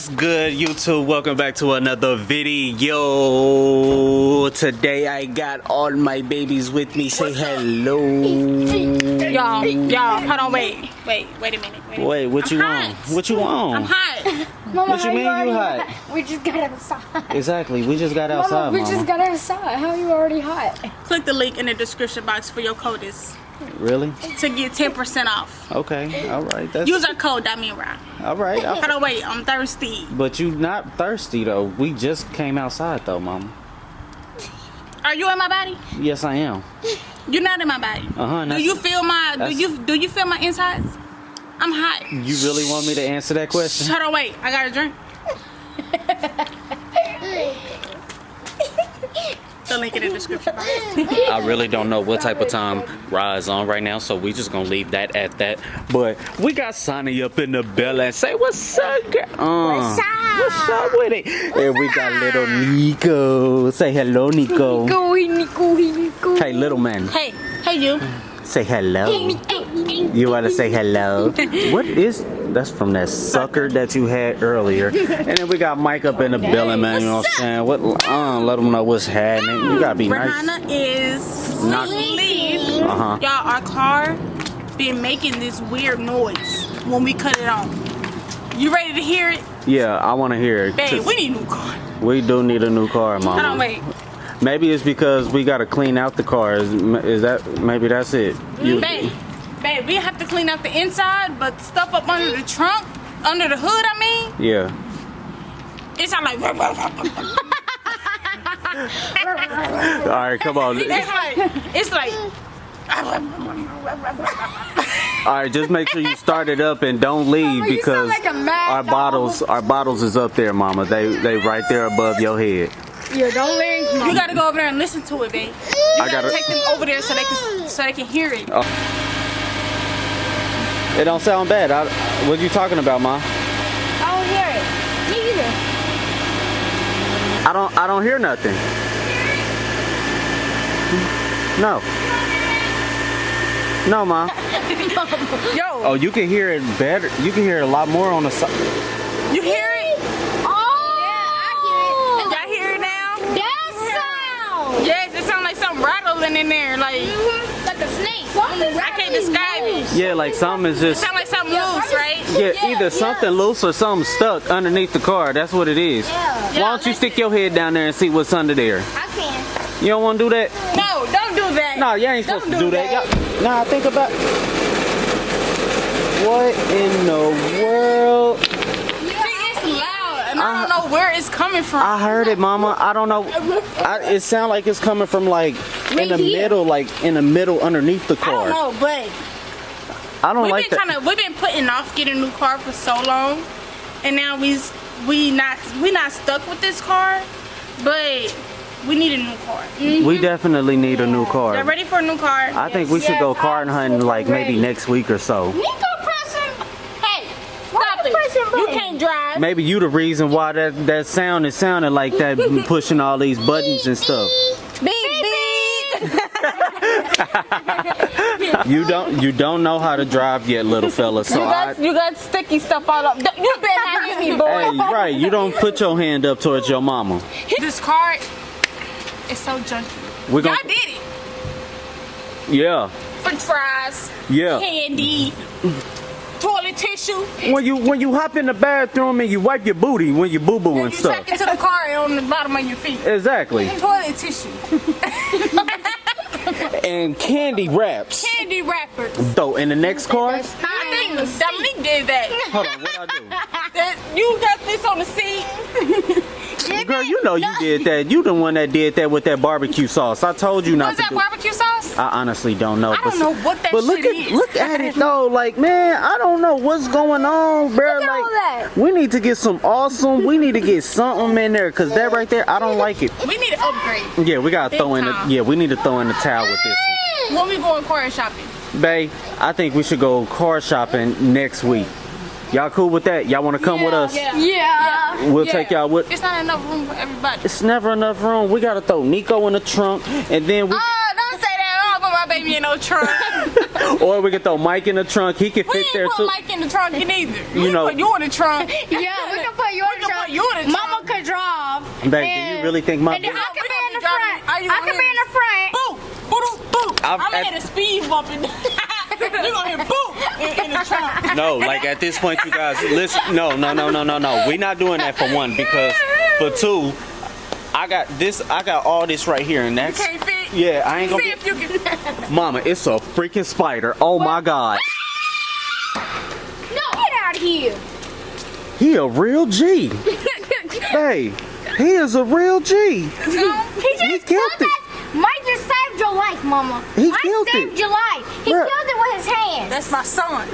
What's good, YouTube? Welcome back to another video. Today I got all my babies with me. Say hello. Y'all, hold on, wait a minute. Wait, what you want? What you want? I'm hot. Mama, What you mean you hot? We just got outside. Exactly, we just got outside, Mama, we just got outside. How are you already hot? Click the link in the description box for your coders Really? to get 10% off. Okay, all right. That's Use our code, that mean right. all right. Hold on, wait, I'm thirsty. But you not thirsty though. We just came outside though, Mama. Are you in my body? Yes, I am. You're not in my body. Do you feel my do you feel my insides? I'm hot. You really want me to answer that question? Hold on, wait, I got a drink. The link in the description box. I really don't know what type of time Ra's on right now, so we just gonna leave that at that. But we got Sonny up in the belly and say what's up, girl? What's up? What's up with it? And we got little Nico. Say hello, Nico. Nico. Hey, little man. Hey you. Say hello. You wanna say hello? What is that's from that sucker that you had earlier? And then we got Mike up in the building, man. You know what I'm saying? What? Let them know what's happening. You gotta be nice. Rihanna is Not- sleep. Uh-huh. Y'all, our car been making this weird noise when we cut it on. You ready to hear it? Yeah, I wanna hear it. Babe, we need a new car. We do need a new car, Mama. Hold on, wait. Maybe it's because we gotta clean out the car. Is that maybe that's it? Babe, we have to clean out the inside, but stuff up under the trunk, under the hood, I mean, Yeah. it sound like All right, come on. it's like All right, just make sure you start it up and don't leave Mama, you because sound like a mad our bottles is up there, Mama. They right there above your head. Yeah, don't leave. you gotta go over there and listen to it, babe. You gotta take them over there so they can hear it. It don't sound bad. What you talking about, Ma? I don't hear it. Me either. I don't hear nothing. No. No, Ma. Yo, Oh, you can hear it better. You can hear it a lot more on the side. you hear it? Oh! Y'all hear it now? That sound! Yes, it sounds like something rattling in there, like Like a snake. I can't describe it. Yeah, like something is just. Sound like something loose, right? Yeah, either something loose or something stuck underneath the car. That's what it is. Yeah. Why don't you stick your head down there and see what's under there? I can. You don't want to do that? No, don't do that. No, you ain't supposed Don't to do do that. Nah, think about what in the world? See, it's loud, and I don't know where it's coming from. I heard it, Mama. I don't know. It sounds like it's coming from like in the middle, underneath the I car. don't know, but I don't like that. we've been putting off getting a new car for so long, and now we not stuck with this car, but we need a new car. We definitely need a new Y'all car. ready for a new car? I think we should go car hunting like maybe next week or so. Nico pressing. Hey, stop it! You can't drive. Maybe you the reason why that sound is sounding like that, pushing all these buttons and stuff. Beep. You don't know how to drive yet, little fella. So You got sticky stuff all up. You better not hit me, boy. hey, right? You don't put your hand up towards your mama. This car is so junky. We're Y'all gonna, did it. yeah, French fries, yeah. candy, toilet tissue. When you hop in the bathroom and you wipe your booty when you boo boo and You stuff. check into the car and on the bottom of your feet. Exactly. Toilet tissue. And candy wraps. Candy wrapper. So in the next car, I think Dominique did that. hold on, what I You got this on the seat. do? Girl, you know you did that. You the one that did that with that barbecue sauce. I told you not Was to that do. barbecue sauce? I honestly don't know. I don't know what that But shit is. look at it though, like man, I don't know what's going on, bro. Look at all Like that. we need to get some awesome. We need to get something in there, cause that right there, I don't like it. We need to upgrade. Yeah, we gotta Big throw in. time. We need to throw in the towel with this When we going car shopping? one. Bae, I think we should go car shopping next week. Y'all cool with that? Y'all want to come with us? Yeah. We'll take y'all with. It's not enough room for everybody. It's never enough room. We gotta throw Nico in the trunk, and then we. Don't say that. I don't put my baby in no trunk. Or we can throw Mike in the trunk. He can We fit ain't there put too. Mike in the trunk either. You know- put you in the trunk. Yeah, we can put you in Babe, do you really think my And then I could be in the driving- front. are you I could be in the front. Boom, boom, boom. I'm I've- gonna hit a speed bump and you gonna hear boom in the trunk. No, like at this point, you guys, listen. No. We're not doing that for one because for two, I got all this right here, and that's. Can't fit. Yeah, I ain't gonna. See if you can. Mama, it's a freaking spider. Oh my God. No, get out of here. He a real G. Hey, he is a real G. He just killed it. Mike just saved your life, Mama. He Mike killed saved it. your life. He Bruh. killed it with his hands. That's my son.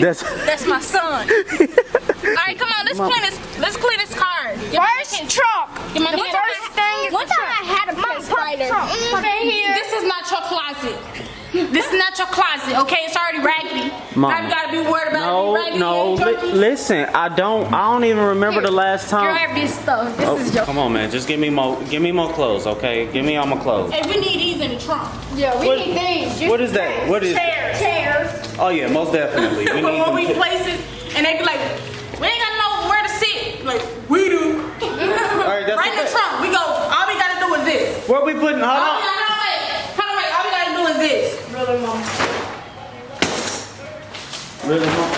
That's. That's my son. All right, come on. Let's clean this car. First truck. Get my The hand. first thing is One the time truck. I had a pet spider. This is not your closet. This is not your closet, okay? It's already raggedy. Mama. Now you gotta be worried about it being raggedy. No. and junky. Listen, I don't even remember the last time. Grab this stuff. This is your. Come on, man. Just give me more clothes, okay? Give me all my clothes. Hey, we need these in the trunk. Yeah, we What- need these. Just What is that? What is? chairs. Oh yeah, most definitely. We For need when them we to- places, and they be like, we ain't got know where to sit. Like, we do. right, that's right in the okay. trunk. We go, all we gotta do is this. Where we putting? Hold All on. we gotta do is this. Really, mom. Really, Mom?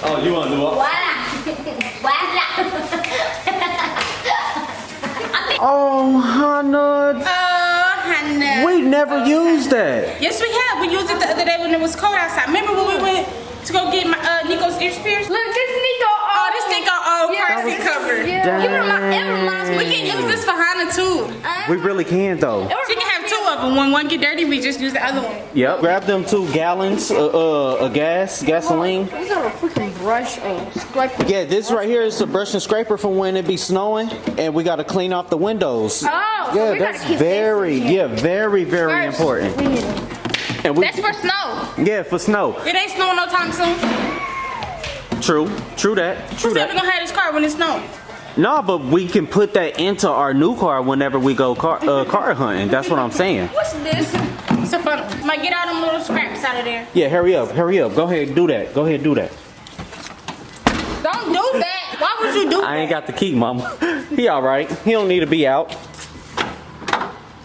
Oh, you want to do what? Oh, Hannah. Hannah. We never used that. Yes, we have. We used it the other day when it was cold outside. Remember when we went to go get my, Nico's ear pierced? Look, this Nico. Oh, this Nico currency cover. Yeah. It reminds me. We can use this for Hannah too. We really can though. She can have two of them. When one get dirty, we just use the other one. Yep. Grab them 2 gallons of gasoline. These are a freaking brush of scraper. Yeah, this right here is a brush and scraper from when it be snowing, and we got to clean off the windows. Oh, so Yeah, we gotta that's keep very, this in here. very First, important. we need them. And we, That's for snow. yeah, for snow. It ain't snowing no time soon. True that. Who True said we that. gonna have this car when it's snowing? No, but we can put that into our new car whenever we go car hunting. That's what I'm saying. What's this? It's a fun one. Might get all them little scraps out of there. Yeah, hurry up. Go ahead, do that. Go ahead, do that. Don't do that. Why would you do that? I ain't got the key, mama. He all right. He don't need to be out.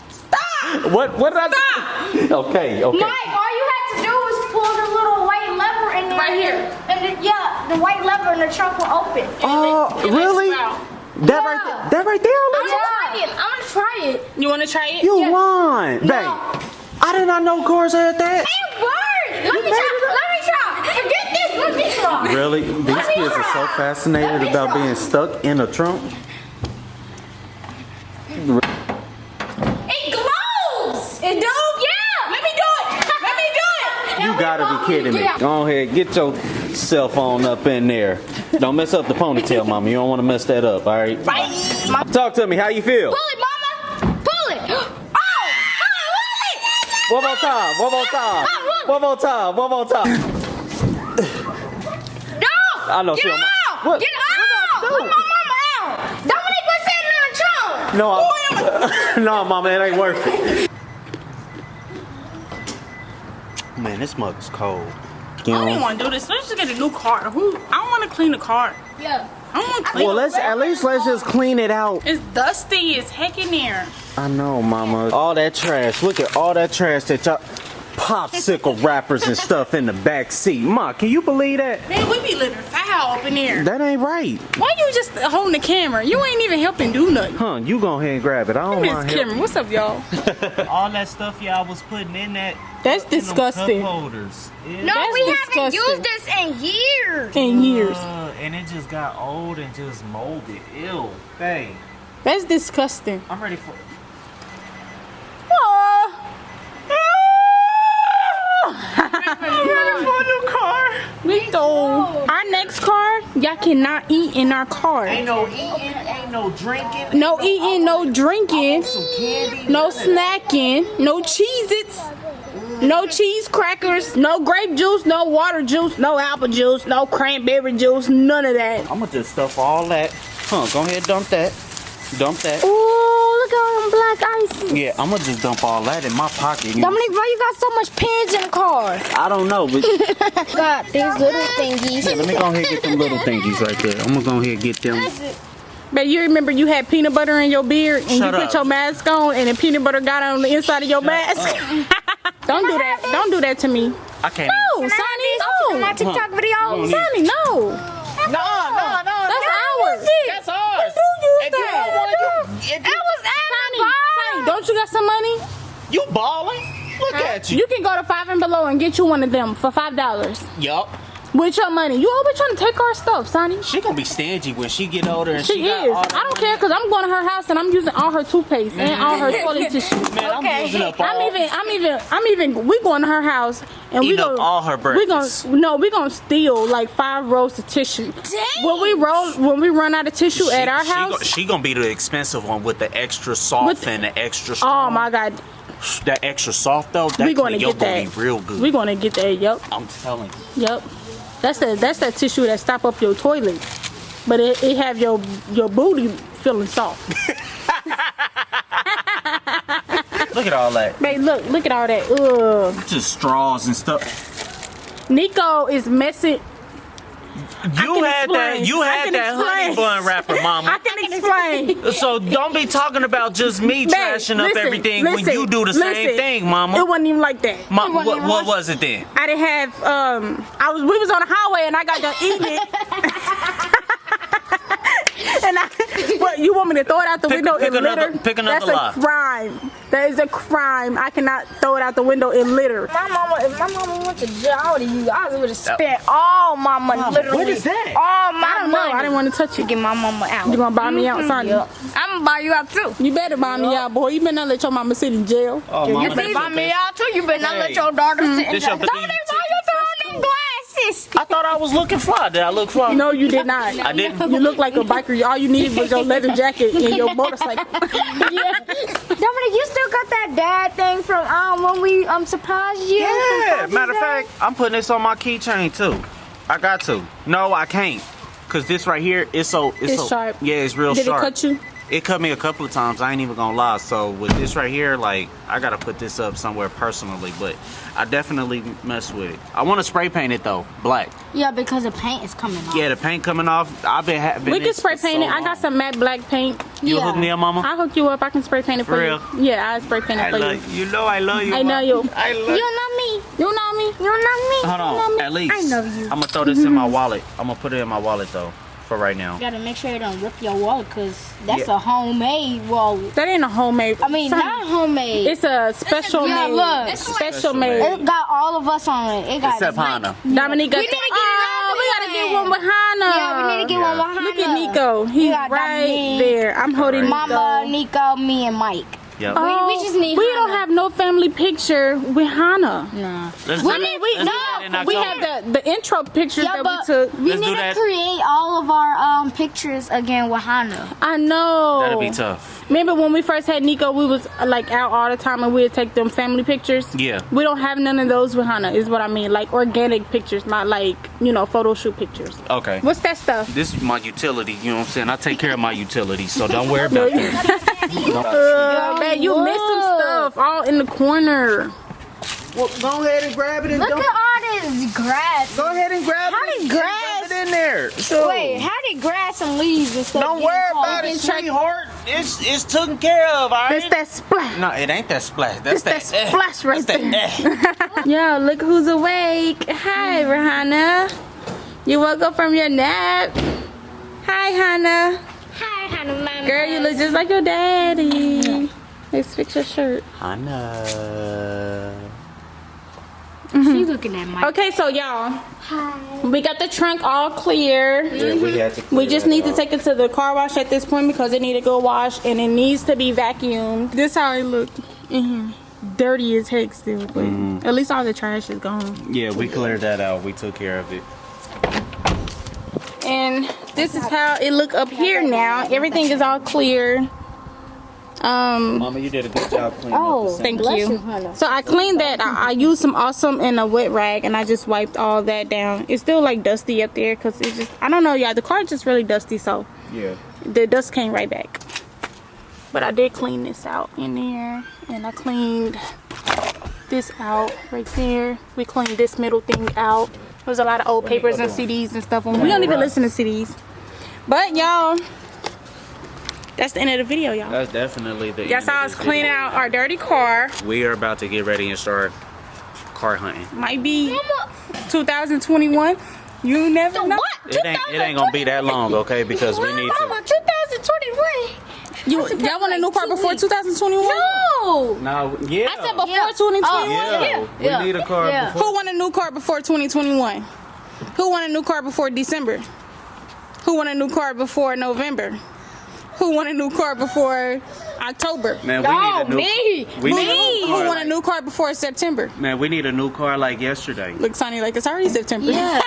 Stop! What did I do? Okay. Mike, all you had to do was pull the little white lever in there. Right here. And the white lever and the trunk will open. Oh, It lets really? you out. That right there? I'm gonna try it. You wanna try it? You Yeah. lying, babe. I did not know cars had that. It worked. Let me try. Get this. Let me try. Really? These kids are so fascinated about being stuck in a trunk. It glows! It do? Yeah! Let me do it! Let me do it! You gotta be kidding me. Go ahead, get your cell phone up in there. Don't mess up the ponytail, mama. You don't want to mess that up, all right? Right. Talk to me. How you feel? Pull it, mama. Pull it. Oh! One more time. No! I know Get she don't- out! What? Get out! What Let I my mama out! Dominic was sitting in the trunk! No, no, mama, it ain't worth it. Man, this mug is cold. I don't even want to do this. Let's just get a new car. I don't want to clean the car. Yeah. I don't want to clean Well, it. let's just clean it out. It's dusty. It's heck in there. I know, mama. All that trash. Look at all that trash that y'all popsicle wrappers and stuff in the back seat. Ma, can you believe that? Man, we be living foul up in there. That ain't right. Why you just holding the camera? You ain't even helping do nothing. Huh, you go ahead and grab it. I don't Miss want Cameron, what's up, y'all? All that stuff y'all was putting in that. That's in them disgusting. Cup holders. Yeah. No, That's we disgusting. haven't used this in years. In years. And it just got old and just molded. Ew. Dang. That's disgusting. I'm ready for. We go. Our next car, y'all cannot eat in our car. Ain't no eating, ain't no drinking. No eating, no drinking, Some candy. no snacking, no Cheez-Its, no cheese crackers, no grape juice, no water juice, no apple juice, no cranberry juice, none of that. I'm gonna just stuff all that. Huh, go ahead, dump that. Dump that. Ooh, look at all them black ices. Yeah, I'm gonna just dump all that in my pocket. Dominique, why you got so much pins in the car? I don't know, but Got these little thingies. let me go ahead and get them little thingies right there. I'm gonna go ahead and get them. But you remember you had peanut butter in your beard and Shut you put up. your mask on and the peanut butter got on the inside of your mask? Don't do that. Don't do that to me. I can't. No, Sonny, My no. TikTok video. Sonny, no. No. That's ours. That's ours. You If you use don't that. want it, It was Sonny, don't you got some money? you balling. Look at you. You can go to 5 and Below and get you one of them for $5 Yup. with your money. You always trying to take our stuff, Sonny. She gonna be stingy when she get older and She got is. all that I don't care because I'm going to her house and I'm using all her toothpaste and all her toilet tissue. Man, I'm using up all. We going to her house and we Eat up gonna all her breakfast. We gonna steal like 5 rolls of tissue. Dang. When we run out of tissue at our house. She gonna be the expensive one with the extra soft With- and the extra strong. Oh my God, That extra soft though, that we gonna your get gonna that. be real good. We gonna get that. Yep, I'm telling you. yep. That's that tissue that stop up your toilet, but it have your booty feeling soft. Look at all that. Babe, look at all that. Ugh. Just straws and stuff. Nico is messing. You had explain. that honey bun wrapper, I mama. can explain. So don't be talking about just me Babe, trashing up listen, everything when listen, you do the same listen. thing, It mama. wasn't even like that. What was it then? I didn't have we was on the highway and I got done eating it. And what, you want me to throw it out the window pick in another- litter? pick another lie. That's a crime. That is a crime. I cannot throw it out the window in litter. If my mama went to jail, I would have spent all my money. Literally. what is that? All my I don't know. money. I didn't want to touch to you. get my mama out. You gonna buy me out, Sonny? Yep. I'm gonna buy you out too. You better buy me out, boy. You better not let your mama sit in jail. Oh, You mama, better buy me out too. You better not let Hey. your daughter sit in This jail. your Don't petite why you throwing them glasses? I thought I was looking fly. Did I look fly? No, you did not. I didn't. You look like a biker. All you needed was your leather jacket and your motorcycle. Dominic, you still got that dad thing from when we surprised you? Yeah, from matter of Father's fact, I'm putting this on my keychain too. I got to. No, I can't. Cause this right here is so sharp. Yeah, it's real Did sharp. it cut you? It cut me a couple of times. I ain't even gonna lie. So with this right here, like I gotta put this up somewhere personally, but I definitely mess with it. I want to spray paint it though, black. Yeah, because the paint is coming off. Yeah, the paint coming off. I've been. We can spray paint it. I got some matte black paint. You Yeah. hook me up, mama. I'll hook you up. I can spray paint it for For you. real? Yeah, I'll spray paint it I for love you. you. Know I love you. I know mama. you. I love You you. know me. You know me? You know me. Hold You know on, me. at least. I know you. I'm gonna throw this in my wallet. I'm gonna put it in my wallet though, for right now. You gotta make sure you don't rip your wallet because that's Yeah. a homemade wallet. That ain't a homemade. I mean, Son, not homemade. It's a special Yeah, made. look. It's special Special made. made. It got all of us on it. It got Except Hannah. Dominique got We need to get it Oh, on we gotta then. get one with Hannah. Yeah, we need to get one with Hannah. Look at Nico. He's got right Dominique, there. I'm holding Mama, Nico. Nico, me, and Mike. Yep. Oh, we just need We Hannah. don't have no family picture with Hannah. Nah. Let's We do mean, that- we let's do that in we October. have the intro pictures Yeah, that but we took. we Let's do need to that. create all of our pictures again with Hannah. I know. That'll be tough. Remember when we first had Nico, we was like out all the time and we'd take them family pictures? Yeah. We don't have none of those with Hannah, is what I mean. Like organic pictures, not like, photo shoot pictures. Okay. What's that stuff? This is my utility, you know what I'm saying? I take care of my utilities, so don't worry about that. Man, you missed some stuff all in the corner. Well, go ahead and grab it and Look at all this grass. go ahead and grab How it. did grass- Drop it in there. So, Wait, how did grass and leaves and stuff don't get worry caught? about it, sweetheart. It's taken care of, all It's right? that splash. No, it ain't that splash. That's It's that, that splash right that's that, Yo, look who's awake. Hi, Rihanna. You woke up from your nap. Hi, Hannah. Hi, Hannah, mama. Girl, you look just like your daddy. Let's fix your shirt. Hannah. She's looking at Mike. Okay, so y'all, Hi. we got the trunk all clear. Yeah, we had to We just need to take it to the car wash at this point because it need to go wash and it needs to be vacuumed. This how it looked in here. Dirty as heck still, but at least all the trash is gone. Yeah, we cleared that out. We took care of it. And this is how it look up here now. Everything is all clear. Mama, you did a good job cleaning Oh, up the Thank Bless you. you, Hannah. So I cleaned that. I used some awesome and a wet rag, and I just wiped all that down. It's still like dusty up there because it's just, I don't know, y'all. The car is just really dusty, so Yeah. the dust came right back. But I did clean this out in there, and I cleaned this out right there. We cleaned this middle thing out. There's a lot of old papers and CDs and stuff. We don't even listen to CDs. But y'all, that's the end of the video, y'all. That's definitely the end. Y'all saw us clean out our dirty car. We are about to get ready and start car hunting. Might be 2021. You never know. It ain't gonna be that long, okay? Because we need to. 2021. Y'all want a new car before 2021? No. No, yeah. I said before 2021. Yeah, we need a car before. Who want a new car before 2021? Who want a new car before December? Who want a new car before November? Who want a new car before October? Man, we need a new. We need a new Who car. want a new car before September? Man, we need a new car like yesterday. Look, Sonny, like it's already September. Yeah.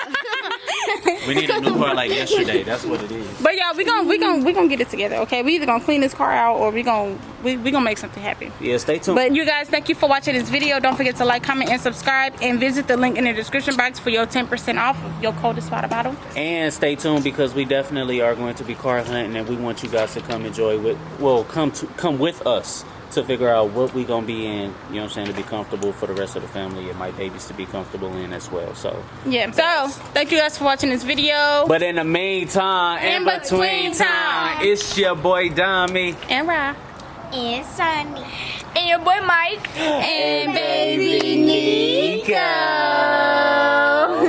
We need a new car like yesterday. That's what it is. But yeah, we gonna get it together, okay? We either gonna clean this car out or we gonna make something happen. Yeah, stay tuned. But you guys, thank you for watching this video. Don't forget to like, comment, and subscribe, and visit the link in the description box for your 10% off of your coldest water bottle. And stay tuned because we definitely are going to be car hunting, and we want you guys to come enjoy come with us to figure out what we gonna be in, you know what I'm saying, to be comfortable for the rest of the family and my babies to be comfortable in as well. So yeah, so thank you guys for watching this video. but in the meantime, in between time, it's your boy Dami And Ra. And Sunny. And your boy Mike. And baby Nico.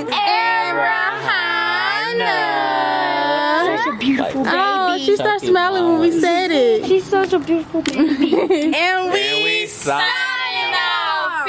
And Rahana. Such a beautiful baby. Oh, she started smiling when we said it. She's such a beautiful baby. And we signing signing off. off.